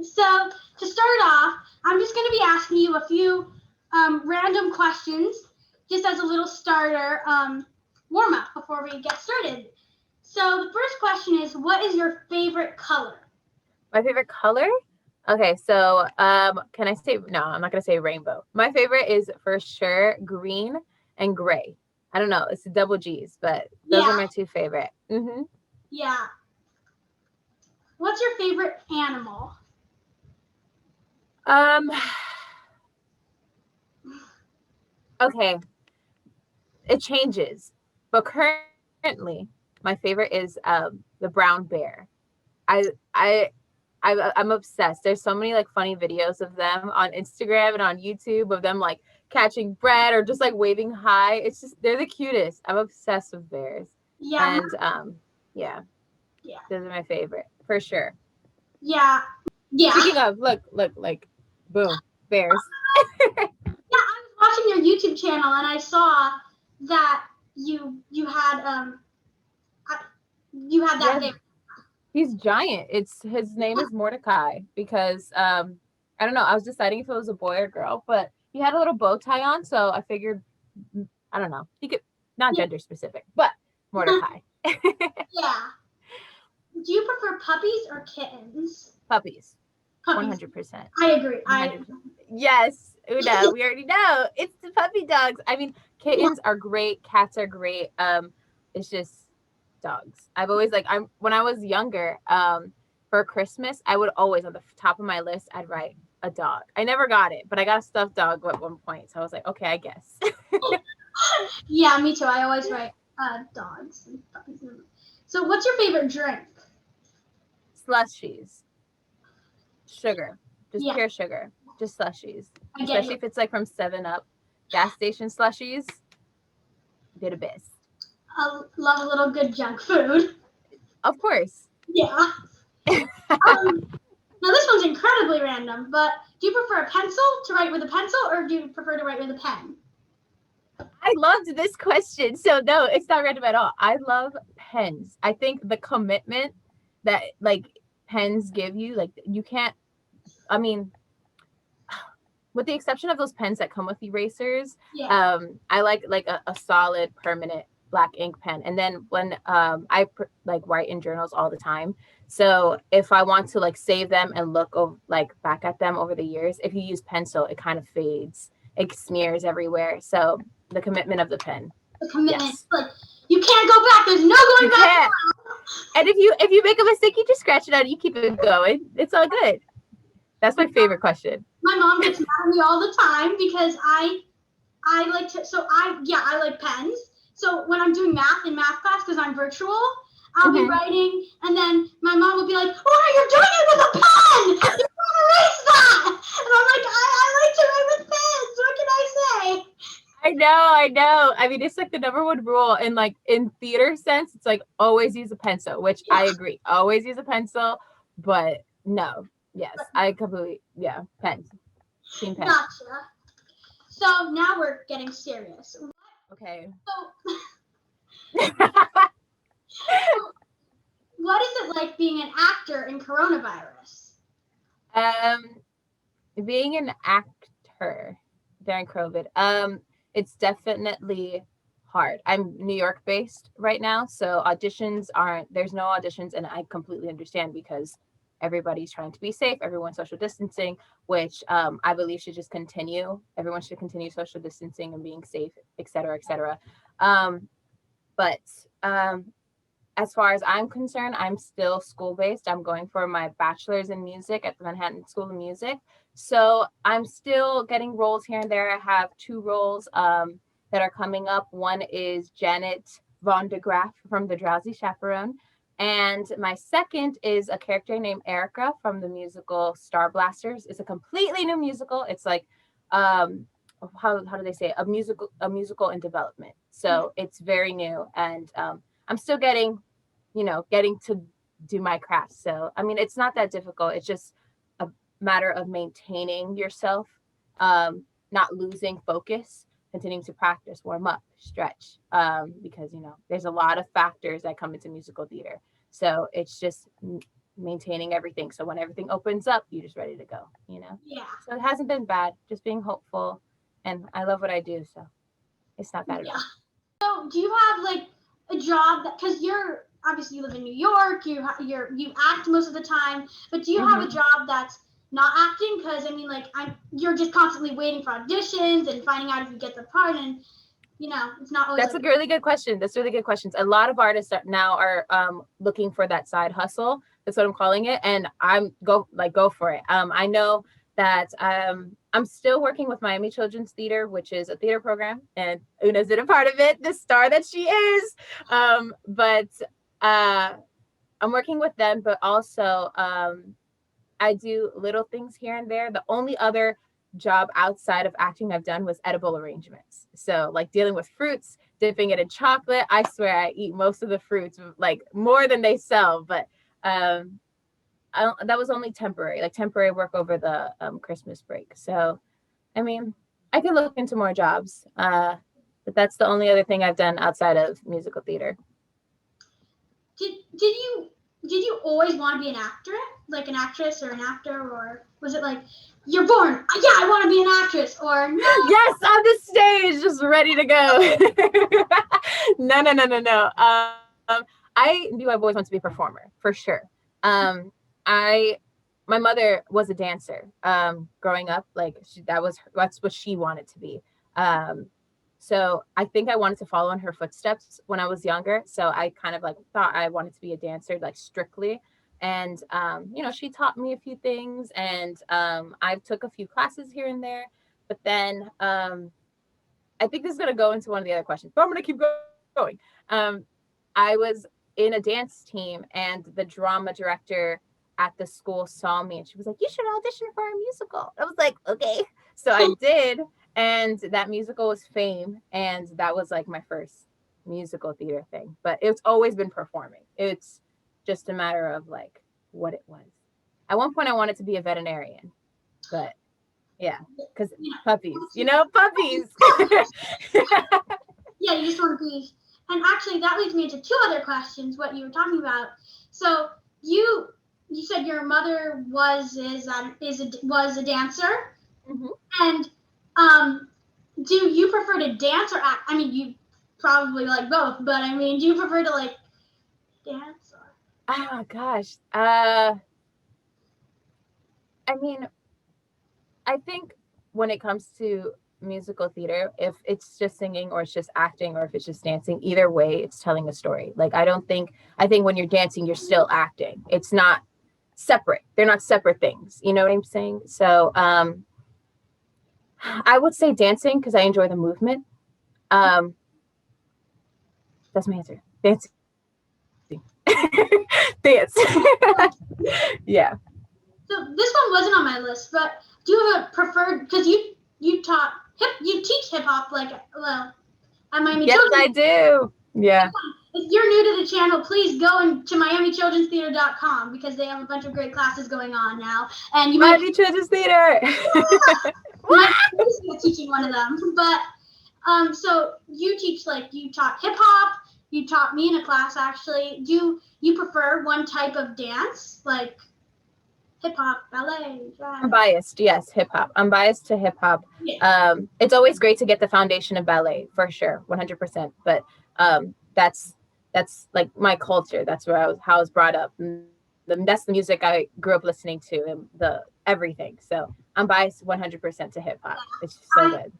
So to start off, I'm just going to be asking you a few random questions, just as a little starter warm up before we get started. So the first question is, what is your favorite color? My favorite color? Okay, so can I say no, I'm not gonna say rainbow. My favorite is for sure green and gray. I don't know, it's the double G's, but those are Yeah, my two favorite. yeah. What's your favorite animal? Um okay, it changes. But currently my favorite is the brown bear. I I I'm obsessed. There's so many like funny videos of them on Instagram and on YouTube of them like catching bread or just like waving hi. It's just they're the cutest. I'm obsessed with bears. Yeah, And yeah, yeah, those are my favorite for sure. yeah, yeah. Speaking of, look, like boom, bears. Yeah, I was watching your YouTube channel and I saw that you had you had that Yeah, there. he's giant. It's his name is Mordecai because I don't know, I was deciding if it was a boy or girl, but he had a little bow tie on, so I figured I don't know. He could not Yeah. gender specific, but Mordecai. Yeah. Do you prefer puppies or kittens? Puppies. Puppies. 100%. I agree. I 100%. Yes, Una, we already know. It's the puppy dogs. I mean, yeah, kittens are great, cats are great. It's just dogs. I've always like I'm when I was younger, for Christmas, I would always on the top of my list, I'd write a dog. I never got it, but I got a stuffed dog at one point. So I was like, okay, I guess. yeah, me too. I always write dogs and puppies. So, what's your favorite drink? Slushies. Sugar. Just Yeah, pure sugar. Just slushies. I get Especially you. if it's like from 7 Up. Gas station slushies. They're the best. I love a little good junk food. Of course. Yeah. Now this one's incredibly random, but do you prefer a pencil to write with a pencil, or do you prefer to write with a pen? I loved this question. So no, it's not random at all. I love pens. I think the commitment that like pens give you, like you can't I mean, with the exception of those pens that come with erasers, Yeah. I like a solid permanent black ink pen. And then when like write in journals all the time, so if I want to like save them and look like back at them over the years, if you use pencil, it kind of fades, it smears everywhere. So the commitment of the pen, The commitment, yes, like you can't go back. There's no you going back. can't. And if you make a mistake, you just scratch it out and you keep it going. It's all good. That's my favorite question. My mom gets mad at me all the time because I like to, so I like pens. So when I'm doing math in math class, because I'm virtual, I'll be Mm-hmm. writing, and then my mom will be like, "Oh, you're doing it with a pen! You can't erase that!" And I'm like, I like to write with pens. What can I say? I know. I mean, it's like the number one rule in like in theater sense. It's like always use a pencil, which Yeah, I agree. Always use a pencil, but no, yes, I completely pens, team pen. gotcha. So now we're getting serious. Okay. So, what is it like being an actor in coronavirus? um, being an actor during COVID, it's definitely hard. I'm New York based right now, so auditions aren't. There's no auditions, and I completely understand because everybody's trying to be safe. Everyone's social distancing, which I believe should just continue. Everyone should continue social distancing and being safe, et cetera, et cetera. Um, but as far as I'm concerned, I'm still school based. I'm going for my bachelor's in music at the Manhattan School of Music. So I'm still getting roles here and there. I have two roles that are coming up. One is Janet Von de Graaff from The Drowsy Chaperone. And my second is a character named Erica from the musical Star Blasters. It's a completely new musical. It's like how do they say it? A musical in development. So it's very new and I'm still getting to do my craft. So, I mean, it's not that difficult. It's just a matter of maintaining yourself, not losing focus, continuing to practice, warm up, stretch, because, there's a lot of factors that come into musical theater. So it's just maintaining everything. So when everything opens up, you're just ready to go, Yeah. So it hasn't been bad, just being hopeful. And I love what I do. So it's not bad at Yeah. all. So do you have like a job that, because you're obviously you live in New York, you act most of the time, but do you have a job that's not acting? Because I mean, like you're just constantly waiting for auditions and finding out if you get the part, and it's not always. That's a really good question. That's really good questions. A lot of artists now are looking for that side hustle. That's what I'm calling it, and go for it. I know that I'm still working with Miami Children's Theater, which is a theater program, and Una's been a part of it, the star that she is. But I'm working with them, but also I do little things here and there. The only other job outside of acting I've done was edible arrangements. So like dealing with fruits, dipping it in chocolate. I swear I eat most of the fruits, like more than they sell. But that was only temporary work over the Christmas break. So, I mean, I could look into more jobs. But that's the only other thing I've done outside of musical theater. Did you always want to be an actor, like an actress or an actor, or was it like you're born? Yeah, I want to be an actress, or no? Yes, on the stage, just ready to go. No. I knew I've always wanted to be a performer for sure. My mother was a dancer. Growing up, like that's what she wanted to be. So I think I wanted to follow in her footsteps when I was younger. So I kind of like thought I wanted to be a dancer, like strictly. And she taught me a few things, and I took a few classes here and there. But then I think this is gonna go into one of the other questions, but I'm gonna keep going. I was in a dance team, and the drama director at the school saw me, and she was like, "You should audition for a musical." I was like, "Okay." So I did, and that musical was Fame, and that was like my first musical theater thing. But it's always been performing. It's just a matter of like what it was. At one point, I wanted to be a veterinarian, but yeah, because puppies, puppies. Yeah, you just want to be. And actually, that leads me into two other questions. What you were talking about. So you said your mother was a dancer, and do you prefer to dance or act? I mean, you probably like both, but I mean, do you prefer to like dance or? Oh gosh. I mean, I think when it comes to musical theater, if it's just singing or it's just acting or if it's just dancing, either way, it's telling a story. Like I think when you're dancing, you're still acting. It's not separate. They're not separate things. You know what I'm saying? So I would say dancing because I enjoy the movement. That's my answer. Dancing. Dance. Yeah. So this one wasn't on my list, but do you have a preferred? Because you teach hip hop like at Miami Yes, Children's. I do. Yeah. If you're new to the channel, please go to MiamiChildren'sTheater.com because they have a bunch of great classes going on now, and you might Miami Children's Theater. be teaching one of them. But so you taught hip hop. You taught me in a class actually. Do you prefer one type of dance like hip hop, ballet, jazz? I'm biased. Yes, hip hop. I'm biased to hip hop. Yeah. It's always great to get the foundation of ballet for sure, 100%. But that's like my culture. That's how I was brought up. That's the music I grew up listening to, and the everything. So I'm biased 100% to hip hop. It's so good.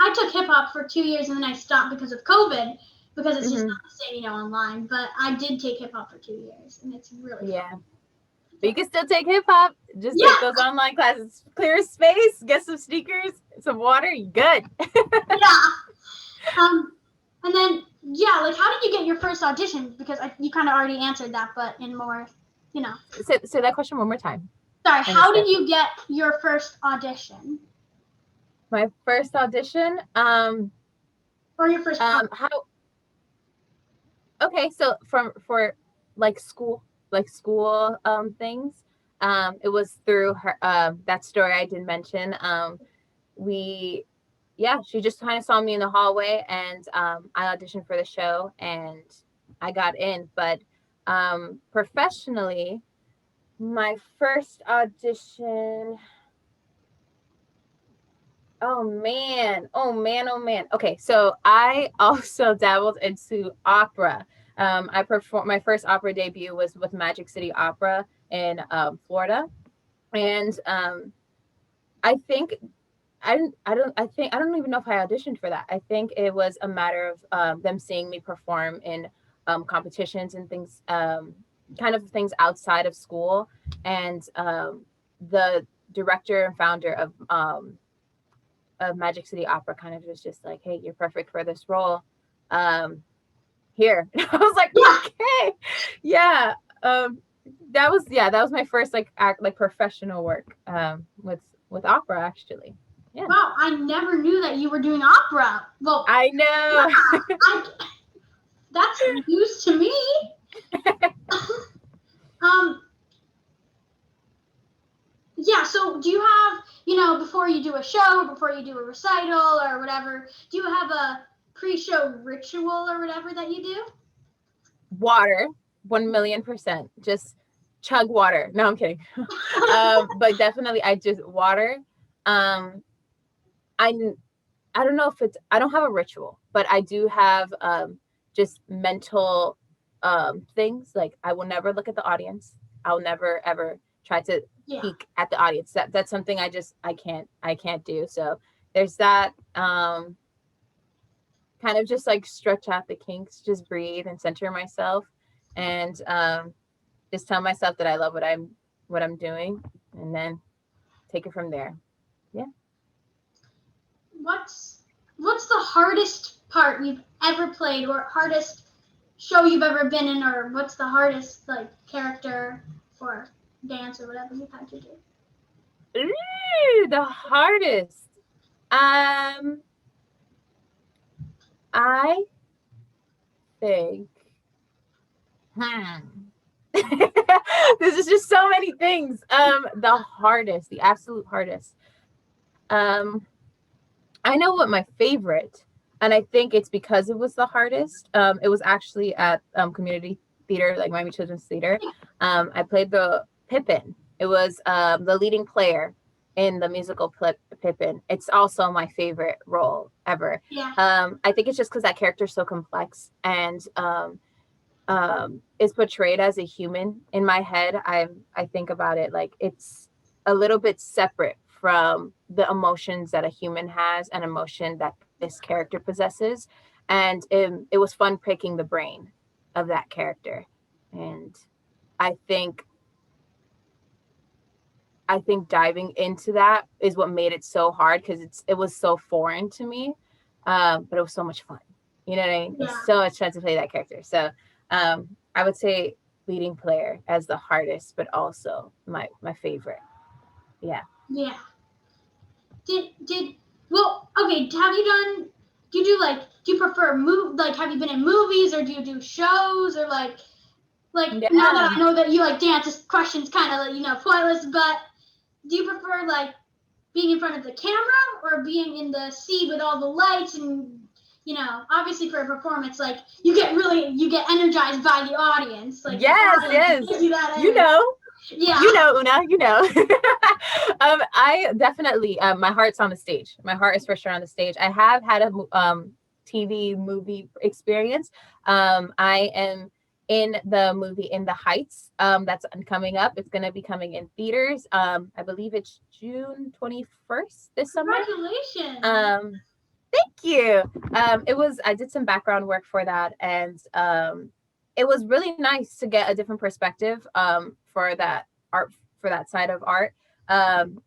I took hip hop for 2 years and then I stopped because of COVID because it's just not the same, online. But I did take hip hop for 2 years and it's really fun. But you can still take hip hop. Just take those online classes. Clear space, get some sneakers, some water, you good. Yeah. And then like how did you get your first audition? Because you kind of already answered that, but in more, Say that question one more time. Sorry, how did you get your first audition? My first audition, or your first Okay, so for like school things, it was through her that story I did mention. She just kind of saw me in the hallway, and I auditioned for the show and I got in. But professionally, My first audition. Oh man. Oh man. Oh man. Okay, so I also dabbled into opera. I performed my first opera debut was with Magic City Opera in Florida, and I think I don't even know if I auditioned for that. I think it was a matter of them seeing me perform in competitions and things, kind of things outside of school, and the director and founder of Magic City Opera kind of was just like, "Hey, you're perfect for this role. Um, Here." I was like, Yeah. "Okay, yeah." That was my first like professional work with opera actually. Yeah, Wow, I never knew that you were doing opera. Well, I yeah, know. that's news to me. um, yeah. So, do you have, before you do a show, or before you do a recital or whatever, do you have a pre-show ritual or whatever that you do? Water, 1,000,000%. Just chug water. No, I'm kidding. But definitely, I just water. Um, I I don't know if it's I don't have a ritual, but I do have just mental things like I will never look at the audience. I'll never ever try to Yeah. peek at the audience. That's something I can't do. So there's that kind of just like stretch out the kinks, just breathe and center myself, and just tell myself that I love what I'm doing, and then take it from there. Yeah. What's the hardest part you've ever played, or hardest show you've ever been in, or what's the hardest like character or dance or whatever you've had to do? Ooh, the hardest. Um, I think. Hmm. This is just so many things. The hardest, the absolute hardest. Um, I know what my favorite, and I think it's because it was the hardest. It was actually at community theater, like Miami Children's Theater. I played the Pippin. It was the leading player in the musical Pippin. It's also my favorite role ever. Yeah. I think it's just because that character is so complex and is portrayed as a human in my head. I think about it like it's a little bit separate from the emotions that a human has and emotion that this character possesses, and it was fun picking the brain of that character, and I think I think diving into that is what made it so hard because it was so foreign to me, but it was so much fun. You know what I mean? Yeah. It's so much fun to play that character. So I would say leading player as the hardest, but also my favorite. Yeah. Yeah. Did well, okay, have you done do you do like do you prefer like have you been in movies, or do you do shows, or like now that Yeah. I know that you like dance, this question's kind of pointless, but do you prefer like being in front of the camera or being in the sea with all the lights, and obviously for a performance, like you get energized by the audience, like the Yes, audience yes. gives you that You energy. know, Yeah. you know, Una, you know. I definitely, my heart's on the stage. My heart is for sure on the stage. I have had a TV movie experience. I am in the movie In the Heights. That's coming up. It's going to be coming in theaters. I believe it's June 21st this summer. Congratulations. Thank you. I did some background work for that, and it was really nice to get a different perspective for that art, for that side of art.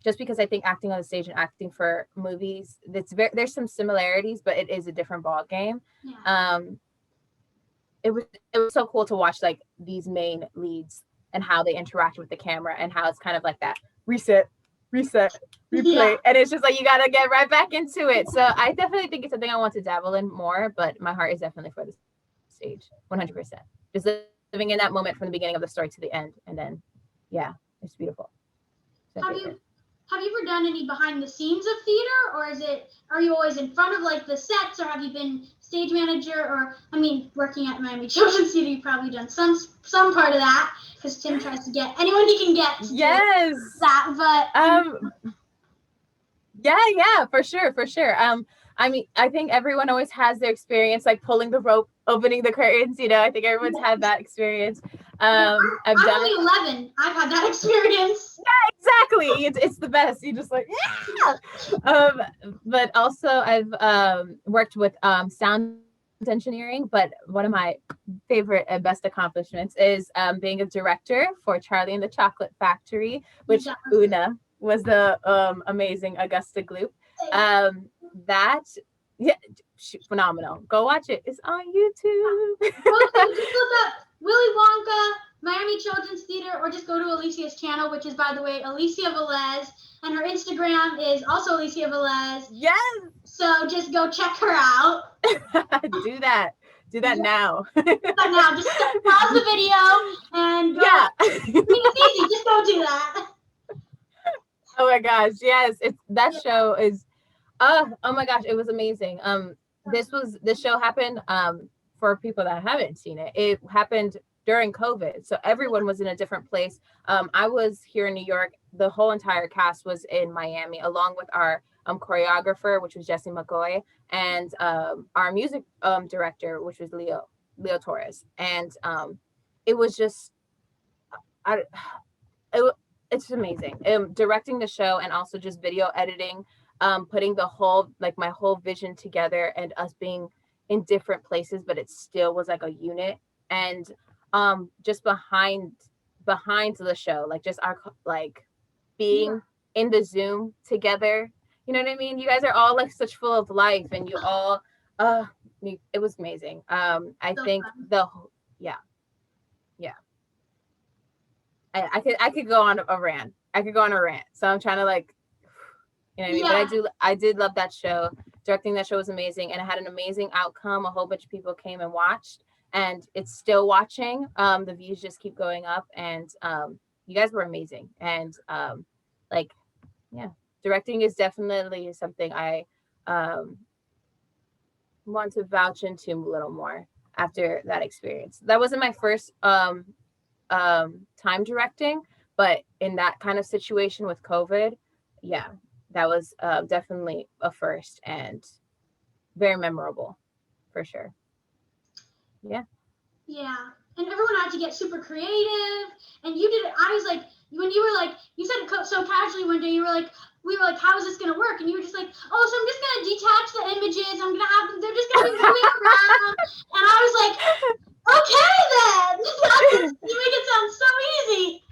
Just because I think acting on the stage and acting for movies, there's some similarities, but it is a different ball game. Yeah. It was so cool to watch like these main leads and how they interact with the camera, and how it's kind of like that reset, replay, Yeah. and it's just like you gotta get right back into it. So I definitely think it's something I want to dabble in more, but my heart is definitely for the stage, 100%. Just living in that moment from the beginning of the story to the end, and then yeah, it's beautiful. Have you ever done any behind the scenes of theater, or are you always in front of like the sets, or have you been stage manager, or working at Miami Children's Theater, you've probably done some part of that because Tim tries to get anyone he can get to do that. But yeah, for sure. I think everyone always has their experience, like pulling the rope, opening the curtains. I think everyone's had that experience. I'm only 11. I've had that experience. Yeah, exactly. It's the best. You just like, yeah. But also I've worked with sound engineering, but one of my favorite and best accomplishments is being a director for Charlie and the Chocolate Factory, which Una was the amazing Augusta Gloop. That, yeah, phenomenal. Go watch it. It's on YouTube. Well, just look up Willy Wonka, Miami Children's Theater, or just go to Alysia's channel, which is, by the way, Alysia Velez, and her Instagram is also Alysia Velez. Yes. So just go check her out. Do that now. Do that now. Just pause the video and go. Yeah. It's easy. Just go do that. Oh my gosh, yes! That show is, oh my gosh, it was amazing. This show happened. For people that haven't seen it, it happened during COVID, so everyone was in a different place. I was here in New York. The whole entire cast was in Miami, along with our choreographer, which was Jesse McCoy, and our music director, which was Leo Torres. And it was just, it's amazing. Directing the show and also just video editing, putting my whole vision together, and us being in different places, but it still was like a unit. And just behind the show, like just our being in the Zoom together. You know what I mean? You guys are all like such full of life, and you all it was amazing. I think yeah. I could go on a rant. So I'm trying to you know what I mean? But I did love that show. Directing that show was amazing, and it had an amazing outcome. A whole bunch of people came and watched, and it's still watching. The views just keep going up, and you guys were amazing. And directing is definitely something I want to vouch into a little more after that experience. That wasn't my first time directing, but in that kind of situation with COVID, yeah, that was definitely a first and very memorable for sure. Yeah, and everyone had to get super creative, and you did it. I was like, when you were like, you said it so casually one day, we were like, how is this gonna work? And you were just like, oh, so I'm just gonna detach the images, I'm gonna have them, they're just gonna be moving around. And I was like, okay then. You make it sound so easy.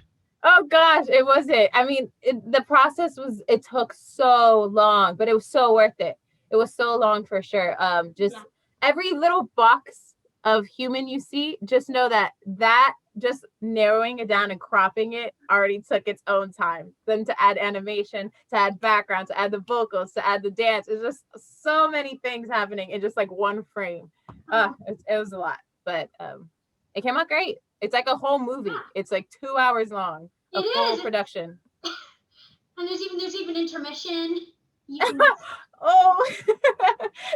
Oh gosh, it wasn't. I mean, the process it took so long, but it was so worth it. It was so long for sure. Every little box of human you see, just know that just narrowing it down and cropping it already took its own time. Then to add animation, to add background, to add the vocals, to add the dance. It's just so many things happening in just like one frame. It was a lot, but it came out great. It's like a whole movie. It's like 2 hours long. A full production. And there's even intermission. Oh,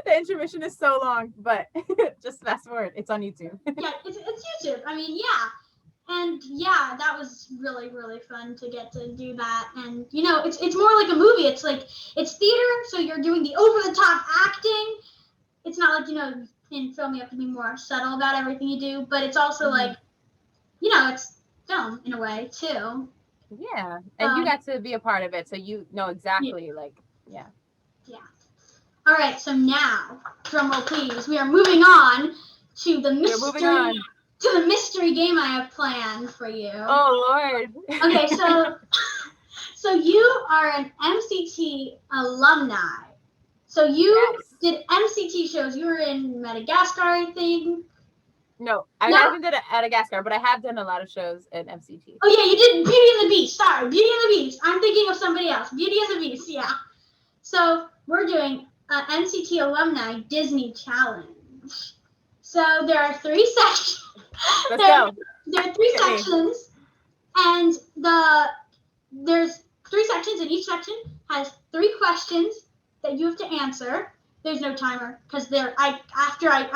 the intermission is so long, but just fast forward. It's on YouTube. Yeah, it's YouTube. I mean, yeah. And yeah, that was really, really fun to get to do that. And it's more like a movie. It's like, it's theater, so you're doing the over the top acting. It's not like, in film you have to be more subtle about everything you do, but it's also like, it's film in a way too. Yeah, and you got to be a part of it, so you know exactly Yeah. All right, so now, drum roll please, we are moving on to the mystery game I have planned for you. Oh Lord. Okay, so you are an MCT alumni. So you did MCT shows. You were in Madagascar, I think. No, I haven't done Madagascar, but I have done a lot of shows in MCT. Oh yeah, you did Beauty and the Beast. Sorry, Beauty and the Beast. I'm thinking of somebody else. Beauty and the Beast, yeah. So we're doing an MCT alumni Disney challenge. So there are 3 sections. Let's go. There are 3 sections, and there's 3 sections, and each section has 3 questions that you have to answer. There's no timer because I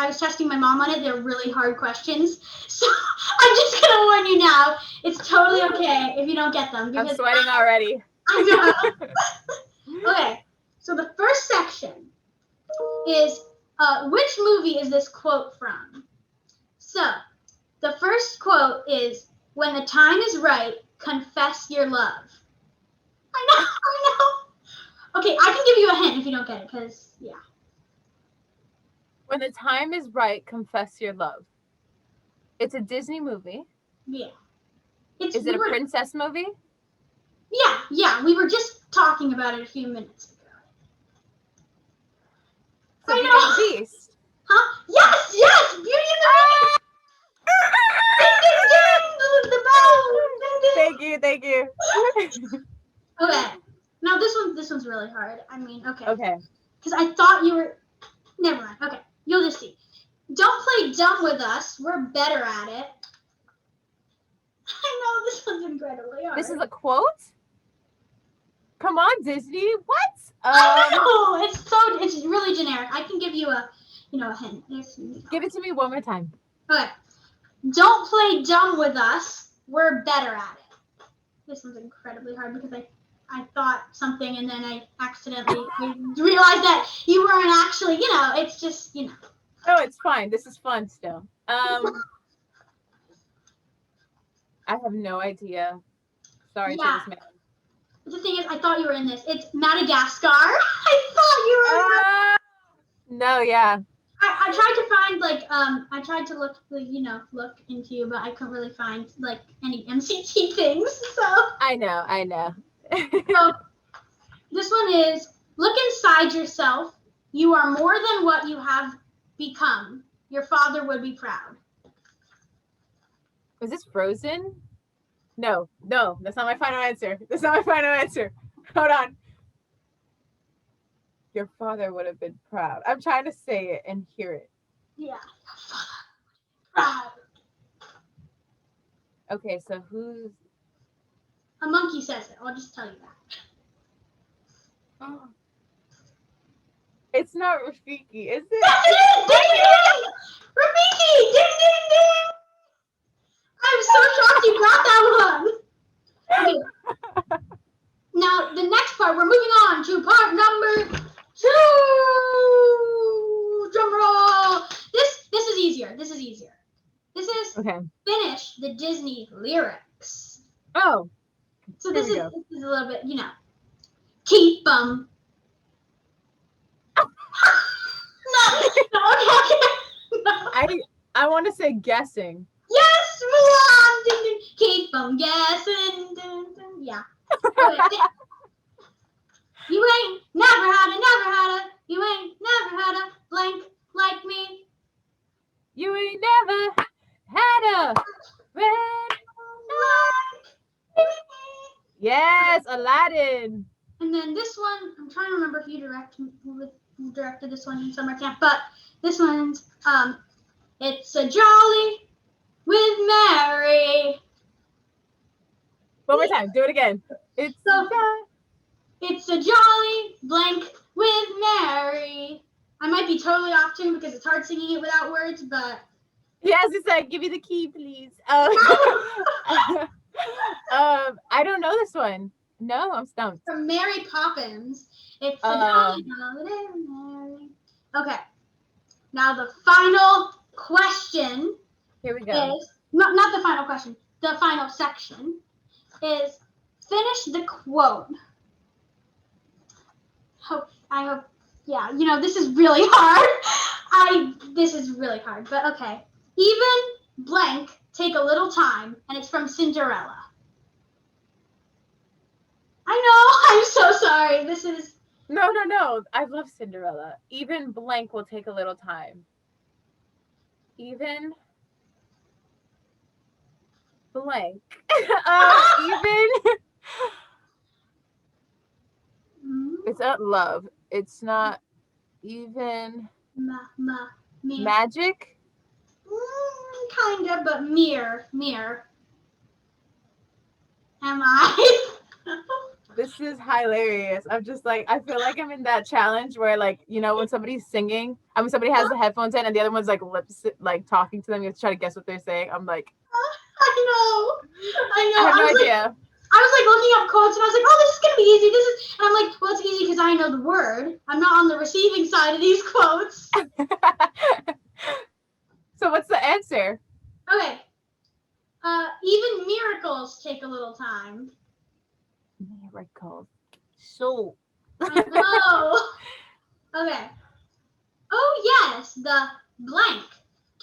was testing my mom on it. They're really hard questions, so I'm just gonna warn you now. It's totally okay if you don't get them. I'm sweating already. I know. Okay, so the first section is which movie is this quote from? So the first quote is, "When the time is right, confess your love." I know. Okay, I can give you a hint if you don't get it, because yeah. When the time is right, confess your love. It's a Disney movie. Yeah. Is it a princess movie? Yeah. We were just talking about it a few minutes ago. So Beauty and the Beast. Huh? Yes! Beauty and the Beast! Ding, ding, ding! The bell! Ding, ding. Thank you. Okay. Now this one's really hard. I mean, okay. Okay. Because I thought you were... Never mind. Okay. You'll just see. Don't play dumb with us. We're better at it. I know this one's incredibly hard. This is a quote? Come on, Disney. What? I know. It's really generic. I can give you a hint. Give it to me one more time. Okay. Don't play dumb with us. We're better at it. This one's incredibly hard because I thought something and then I accidentally realized that you weren't actually, it's just, Oh, it's fine. This is fun still. I have no idea. Sorry to this man. The thing is, I thought you were in this. It's Madagascar. I thought you were in this. No, yeah. I tried to find I tried to look into you, but I couldn't really find any MCT things. So I know. So this one is, look inside yourself. You are more than what you have become. Your father would be proud. Is this Frozen? No, that's not my final answer. Hold on. Your father would have been proud. I'm trying to say it and hear it. Yeah. Proud. Okay, so who's... A monkey says it. I'll just tell you that. Oh. It's not Rafiki, is it? Yes, it is! Ding, ding, ding! Rafiki! Ding, ding, ding! I'm so shocked you got that one. Okay. Now, the next part, we're moving on to part number 2. Drum roll. This is easier. This is okay. Finish the Disney lyrics. Oh. So this is a little bit, keep them. No. I want to say guessing. Yes, Mulan. Ding, ding. Keep them guessing. Ding, ding. Yeah. You ain't never had a. You ain't never had a blank like me. You ain't never had a red light. Yes, Aladdin. And then this one, I'm trying to remember if you directed this one in summer camp, but this one's it's a jolly with Mary. One more time, do it again. It's a jolly blank with Mary. I might be totally off tune because it's hard singing it without words, but yes, it's like, give me the key, please. I don't know this one. No, I'm stumped. From Mary Poppins. It's a jolly holiday with Mary. Okay. Now the final question. Here we go. Is not the final question. The final section is finish the quote. I hope. Yeah, this is really hard. This is really hard, but okay. Even blank take a little time, and it's from Cinderella. I know. I'm so sorry. This is... No. I love Cinderella. Even blank will take a little time. Even blank. Even... It's not love. It's not even... Magic? Kind of, but mirror. Am I? This is hilarious. I'm just like, I feel like I'm in that challenge where, like, you know, when somebody's singing, I mean, somebody has the headphones in and the other one's like lips, like talking to them. You have to try to guess what they're saying. I'm like, I know. I have no was idea. Like, I was like looking up quotes and I was like, oh, this is gonna be easy. This is, and I'm like, well, it's easy because I know the word. I'm not on the receiving side of these quotes. So what's the answer? Okay. Even miracles take a little time. Miracles. So. I know. Okay. Oh yes, the blank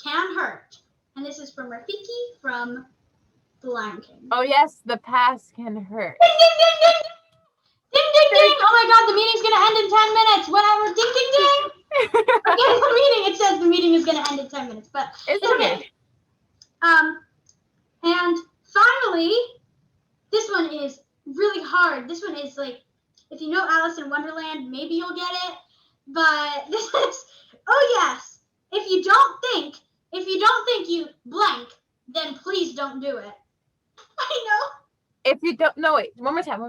can hurt. And this is from Rafiki from The Lion King. Oh yes, the past can hurt. Ding ding ding ding! Ding ding ding! Oh my god, the meeting's gonna end in 10 minutes. Whatever. Ding ding ding! Okay, the meeting. It says the meeting is gonna end in 10 minutes, but it's okay. And finally, this one is really hard. This one is like, if you know Alice in Wonderland, maybe you'll get it. But this is, oh yes, if you don't think you blank, then please don't do it. I know. If you don't, no wait, one more time.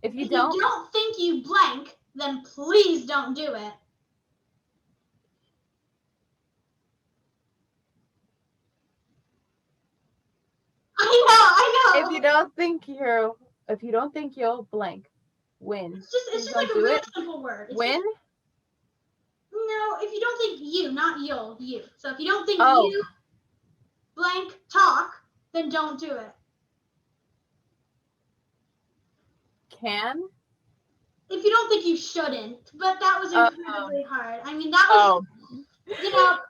If you don't think you blank, then please don't do it. I know. If you don't think you'll blank, win. It's just like a really simple word. Win? No, if you don't think you, not you'll, you. So if you don't think you blank talk, then don't do it. Can? If you don't think you shouldn't, but that was incredibly hard. I mean, that was, you know.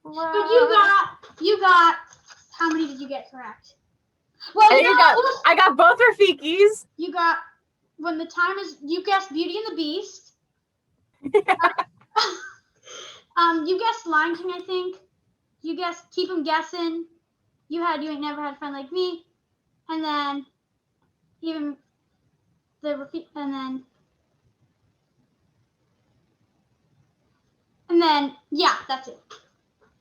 But you got. How many did you get correct? Well, I got both Rafikis. You got when the time is. You guessed Beauty and the Beast. You guessed Lion King, I think. You guessed Keep 'Em Guessing. You Ain't Never Had a Friend Like Me, and then even and then yeah, that's it.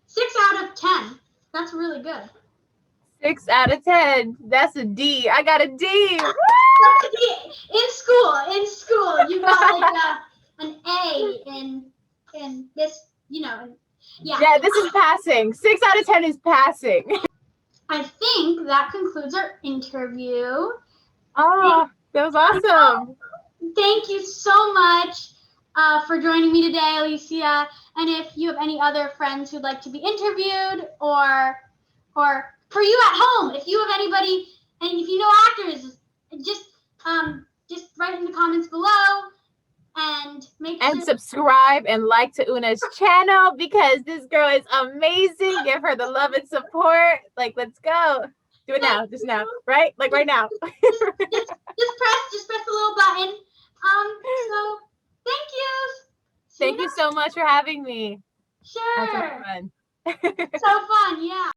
6 out of 10. That's really good. 6 out of 10. That's a D. I got a D. In school, you got like an A in this, you know. Yeah, this is passing. 6 out of 10 is passing. I think that concludes our interview. Oh, that was awesome. Thank you so much for joining me today, Alysia. And if you have any other friends who'd like to be interviewed, or for you at home, if you have anybody, and if you know actors, just write in the comments below. And subscribe and like to Una's channel because this girl is amazing. Give her the love and support. Like, let's go. Do it now, just now, right? Like right now. just press the little button. So thank you. Thank you so much for having me. Sure. That's so fun. So fun, yeah.